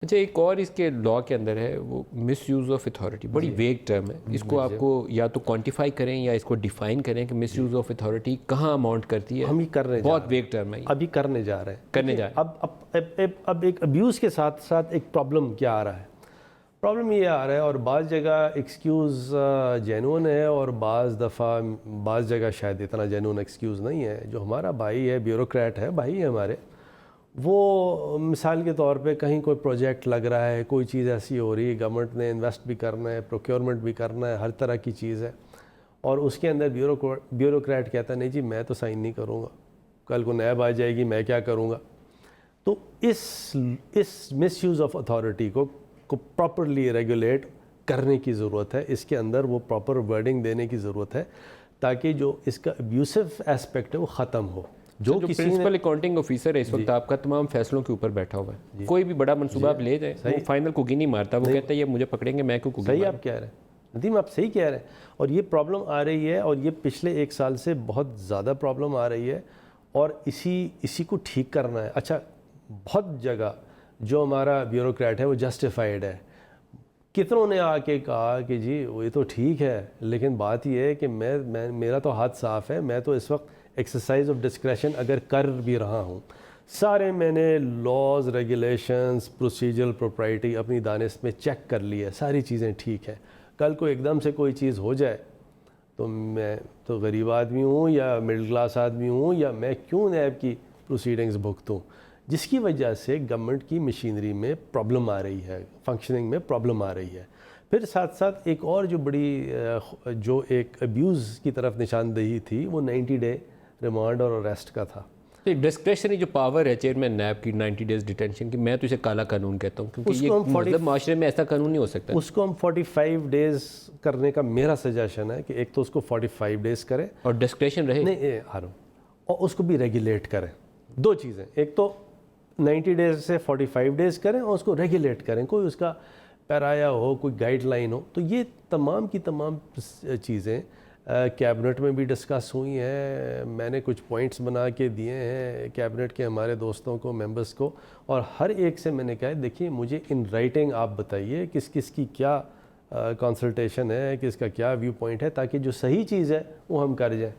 अच्छा, एक और इसके लॉ के अंदर है वो मिस यूज़ ऑफ अथॉरिटी, बड़ी वेग टर्म है। इसको आपको या तो क्वांटिफाई करें या इसको डिफाइन करें कि मिस यूज़ ऑफ अथॉरिटी कहाँ अमाउंट करती है। हम ही करने बहुत वेग टर्म है, अभी करने जा रहे हैं करने जा रहे हैं। अब एक अब्यूज़ के साथ साथ एक प्रॉब्लम क्या आ रहा है? प्रॉब्लम ये आ रहा है, और बाज़ जगह एक्सक्यूज़ जेन्युइन है और बाज़ जगह शायद इतना जेन्युइन एक्सक्यूज़ नहीं है। जो हमारा भाई है, ब्यूरोक्रेट है, भाई है हमारे, वो मिसाल के तौर पे कहीं कोई प्रोजेक्ट लग रहा है, कोई चीज़ ऐसी हो रही है, गवर्नमेंट ने इन्वेस्ट भी करना है, प्रोक्योरमेंट भी करना है, हर तरह की चीज़ है, और उसके अंदर ब्यूरोक्रेट कहता है नहीं जी मैं तो साइन नहीं करूँगा, कल को नैब आ जाएगी, मैं क्या करूँगा। तो इस मिसयूज़ ऑफ अथॉरिटी को प्रॉपरली रेगुलेट करने की ज़रूरत है। इसके अंदर वो प्रॉपर वर्डिंग देने की ज़रूरत है ताकि जो इसका अब्यूसिव एस्पेक्ट है वो ख़त्म हो। जो प्रिंसिपल अकाउंटिंग ऑफिसर है इस वक्त आपका तमाम फैसलों के ऊपर बैठा हुआ है। कोई भी बड़ा मनसूबा आप ले जाए, वो फाइनल कुकी नहीं मारता, वो कहता है ये मुझे पकड़ेंगे, मैं क्यों कुकी सही आप कह रहे हैं नदीम, आप सही कह रहे हैं। और ये प्रॉब्लम आ रही है, और ये पिछले 1 साल से बहुत ज़्यादा प्रॉब्लम आ रही है, और इसी को ठीक करना है। अच्छा, बहुत जगह जो हमारा ब्यूरोक्रेट है वो जस्टिफाइड है। कितनों ने आके कहा कि जी ये तो ठीक है, लेकिन बात ये है कि मेरा तो हाथ साफ़ है, मैं तो इस वक्त एक्सरसाइज ऑफ डिस्क्रेशन अगर कर भी रहा हूँ, सारे मैंने लॉज, रेगुलेशंस, प्रोसीजरल प्रोप्राइटी अपनी दानिश में चेक कर ली है, सारी चीज़ें ठीक हैं। कल को एकदम से कोई चीज़ हो जाए तो मैं तो गरीब आदमी हूँ या मिडिल क्लास आदमी हूँ, या मैं क्यों नैब की प्रोसीडिंग्स भुगतूँ, जिसकी वजह से गवर्नमेंट की मशीनरी में प्रॉब्लम आ रही है, फंक्शनिंग में प्रॉब्लम आ रही है। फिर साथ साथ एक और जो एक अब्यूज़ की तरफ निशानदेही थी, वो 90 डे रिमांड और अरेस्ट का था। डिस्क्रेशनरी जो पावर है चेयरमैन नैब की 90 डेज़ डिटेंशन की, मैं तो इसे काला कानून कहता हूँ, क्योंकि ये मतलब माशरे में ऐसा कानून नहीं हो सकता। उसको हम 45 डेज़ करने का मेरा सजेशन है कि एक तो उसको 45 डेज़ करें, और डिस्क्रेशन रहे नहीं हारून, और उसको भी रेगुलेट करें। दो चीज़ें, एक तो 90 डेज़ से 45 डेज़ करें और उसको रेगुलेट करें, कोई उसका पैराया हो, कोई गाइडलाइन हो। तो ये तमाम की तमाम चीज़ें कैबिनेट में भी डिस्कस हुई हैं। मैंने कुछ पॉइंट्स बना के दिए हैं कैबिनेट के हमारे दोस्तों को, मेंबर्स को, और हर एक से मैंने कहा देखिए मुझे इन राइटिंग आप बताइए किस किस की क्या कंसल्टेशन है, किसका क्या व्यू पॉइंट है, ताकि जो सही चीज़ है वो हम कर जाएं।